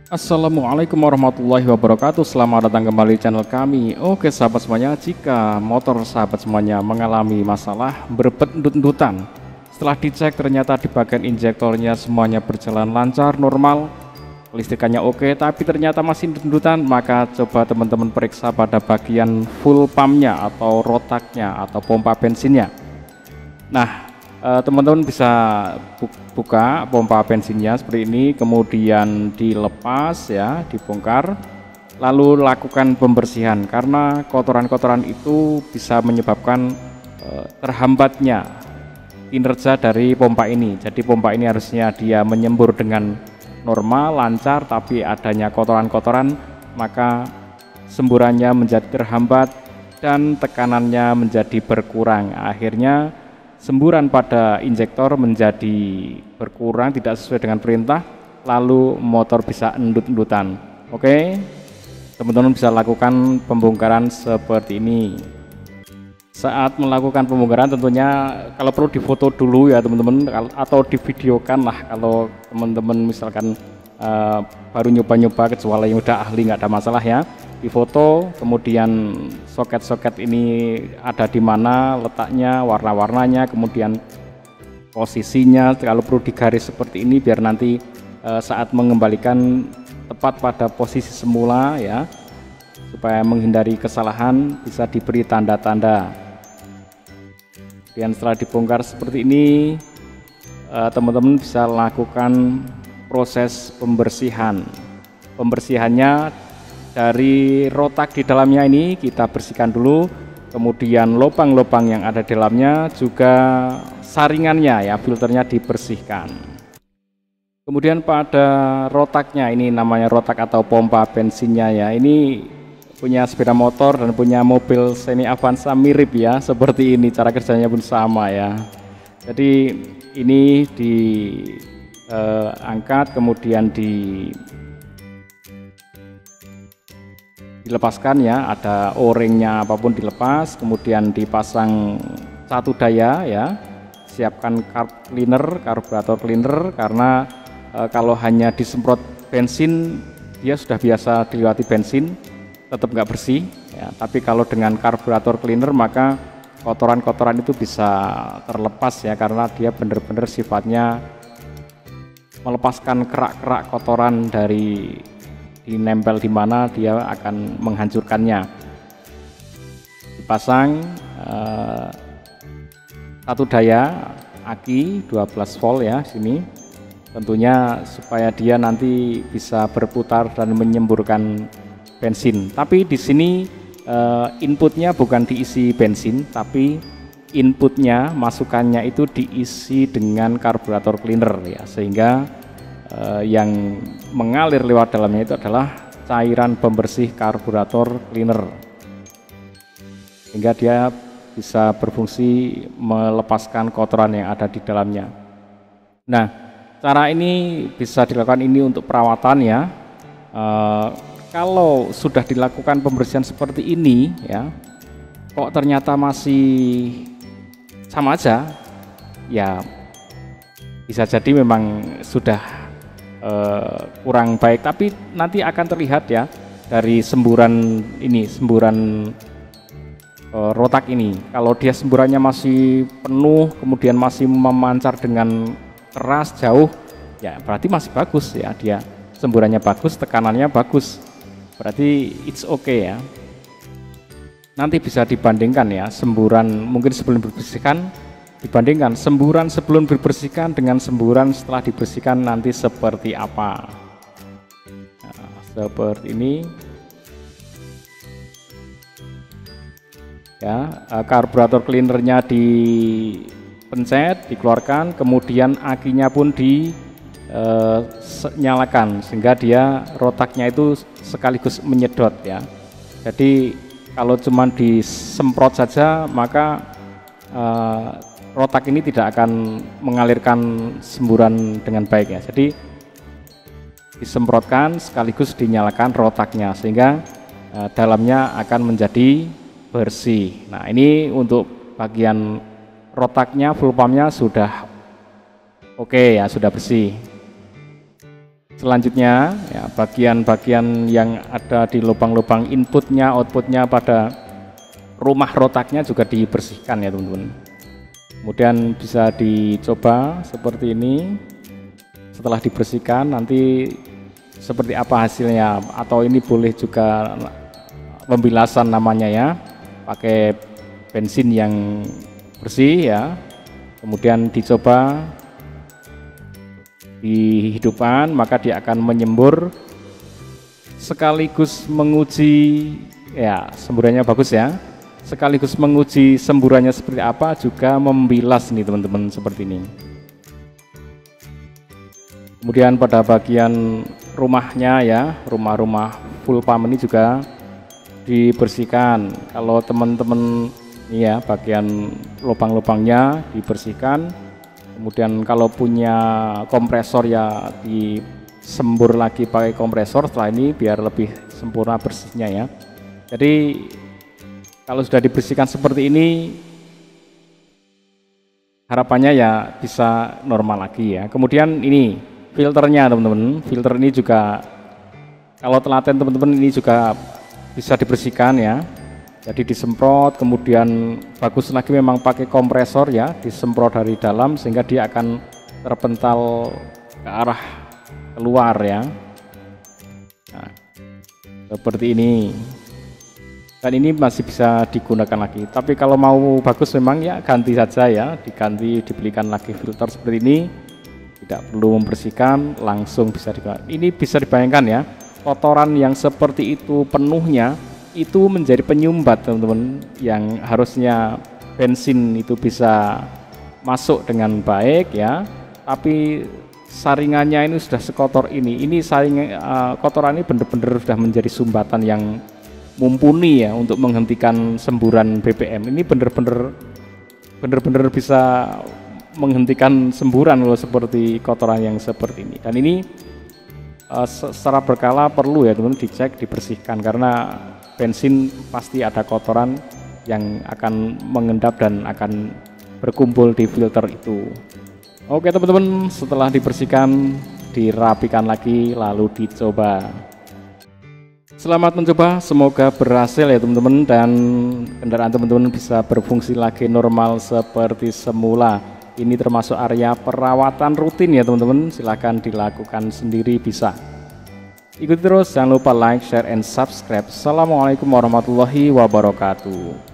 Assalamualaikum warahmatullahi wabarakatuh. Selamat datang kembali di channel kami. Oke sahabat semuanya, jika motor sahabat semuanya mengalami masalah berbet-endut-endutan, setelah dicek ternyata di bagian injektornya semuanya berjalan lancar, normal, listrikannya oke, tapi ternyata masih endut-endutan, maka coba teman-teman periksa pada bagian full pumpnya atau rotaknya atau pompa bensinnya. Nah, teman-teman bisa buka pompa bensinnya seperti ini, kemudian dilepas ya, dibongkar, lalu lakukan pembersihan karena kotoran-kotoran itu bisa menyebabkan terhambatnya kinerja dari pompa ini. Jadi pompa ini harusnya dia menyembur dengan normal, lancar, tapi adanya kotoran-kotoran maka semburannya menjadi terhambat dan tekanannya menjadi berkurang. Akhirnya semburan pada injektor menjadi berkurang, tidak sesuai dengan perintah, lalu motor bisa endut-endutan. Oke, teman-teman bisa lakukan pembongkaran seperti ini. Saat melakukan pembongkaran tentunya kalau perlu difoto dulu ya teman-teman, atau divideokan lah kalau teman-teman misalkan baru nyoba-nyoba, kecuali yang udah ahli nggak ada masalah ya, difoto, kemudian soket-soket ini ada di mana letaknya, warna-warnanya, kemudian posisinya, kalau perlu digaris seperti ini biar nanti saat mengembalikan tepat pada posisi semula ya, supaya menghindari kesalahan bisa diberi tanda-tanda. Dan setelah dibongkar seperti ini, teman-teman bisa lakukan proses pembersihan. Pembersihannya dari rotak di dalamnya ini kita bersihkan dulu, kemudian lubang-lubang yang ada di dalamnya, juga saringannya ya, filternya dibersihkan. Kemudian pada rotaknya, ini namanya rotak atau pompa bensinnya ya, ini punya sepeda motor dan punya mobil semi Avanza mirip ya, seperti ini, cara kerjanya pun sama ya. Jadi ini diangkat, kemudian dilepaskan ya, ada o-ringnya apapun dilepas, kemudian dipasang satu daya ya, siapkan karburator cleaner karena kalau hanya disemprot bensin dia sudah biasa dilewati bensin, tetap nggak bersih ya. Tapi kalau dengan karburator cleaner maka kotoran-kotoran itu bisa terlepas ya, karena dia benar-benar sifatnya melepaskan kerak-kerak kotoran dari dinempel di mana dia akan menghancurkannya. Dipasang satu daya aki 12 volt ya sini, tentunya supaya dia nanti bisa berputar dan menyemburkan bensin. Tapi di sini inputnya bukan diisi bensin, tapi inputnya, masukannya itu diisi dengan karburator cleaner ya, sehingga yang mengalir lewat dalamnya itu adalah cairan pembersih karburator cleaner, sehingga dia bisa berfungsi melepaskan kotoran yang ada di dalamnya. Nah, cara ini bisa dilakukan ini untuk perawatan ya. Kalau sudah dilakukan pembersihan seperti ini ya, kok ternyata masih sama aja ya, bisa jadi memang sudah kurang baik. Tapi nanti akan terlihat ya dari semburan ini, semburan rotak ini, kalau dia semburannya masih penuh kemudian masih memancar dengan keras jauh ya, berarti masih bagus ya, dia semburannya bagus, tekanannya bagus, berarti it's okay ya. Nanti bisa dibandingkan ya, semburan mungkin sebelum dibersihkan, dibandingkan semburan sebelum dibersihkan dengan semburan setelah dibersihkan nanti seperti apa. Nah, seperti ini ya, karburator cleanernya dipencet, dikeluarkan, kemudian akinya pun nyalakan sehingga dia rotaknya itu sekaligus menyedot ya. Jadi kalau cuma disemprot saja maka rotak ini tidak akan mengalirkan semburan dengan baik ya. Jadi disemprotkan sekaligus dinyalakan rotaknya sehingga dalamnya akan menjadi bersih. Nah, ini untuk bagian rotaknya, full pumpnya sudah oke ya, sudah bersih. Selanjutnya ya, bagian-bagian yang ada di lubang-lubang inputnya, outputnya pada rumah rotaknya juga dibersihkan ya teman-teman. Kemudian bisa dicoba seperti ini. Setelah dibersihkan nanti seperti apa hasilnya, atau ini boleh juga pembilasan namanya ya, pakai bensin yang bersih ya. Kemudian dicoba di hidupan, maka dia akan menyembur sekaligus menguji ya, semburannya bagus ya, sekaligus menguji semburannya seperti apa, juga membilas nih teman-teman seperti ini. Kemudian pada bagian rumahnya ya, rumah-rumah full pump ini juga dibersihkan. Kalau teman-teman ya, bagian lubang-lubangnya dibersihkan. Kemudian kalau punya kompresor ya disembur lagi pakai kompresor setelah ini biar lebih sempurna bersihnya ya. Jadi kalau sudah dibersihkan seperti ini, harapannya ya bisa normal lagi ya. Kemudian ini filternya teman-teman, filter ini juga kalau telaten teman-teman ini juga bisa dibersihkan ya. Jadi disemprot, kemudian bagus lagi memang pakai kompresor ya, disemprot dari dalam sehingga dia akan terpental ke arah keluar ya. Nah, seperti ini. Dan ini masih bisa digunakan lagi. Tapi kalau mau bagus memang ya ganti saja ya, diganti, dibelikan lagi filter seperti ini. Tidak perlu membersihkan, langsung bisa digunakan. Ini bisa dibayangkan ya, kotoran yang seperti itu penuhnya itu menjadi penyumbat teman-teman, yang harusnya bensin itu bisa masuk dengan baik ya, tapi saringannya ini sudah sekotor ini saring kotoran ini benar-benar sudah menjadi sumbatan yang mumpuni ya untuk menghentikan semburan BBM. Ini benar-benar bisa menghentikan semburan loh, seperti kotoran yang seperti ini. Dan ini secara berkala perlu ya teman-teman dicek, dibersihkan, karena bensin pasti ada kotoran yang akan mengendap dan akan berkumpul di filter itu. Oke teman-teman, setelah dibersihkan, dirapikan lagi, lalu dicoba. Selamat mencoba, semoga berhasil ya teman-teman, dan kendaraan teman-teman bisa berfungsi lagi normal seperti semula. Ini termasuk area perawatan rutin ya teman-teman, silahkan dilakukan sendiri bisa. Ikuti terus, jangan lupa like, share, and subscribe. Assalamualaikum warahmatullahi wabarakatuh.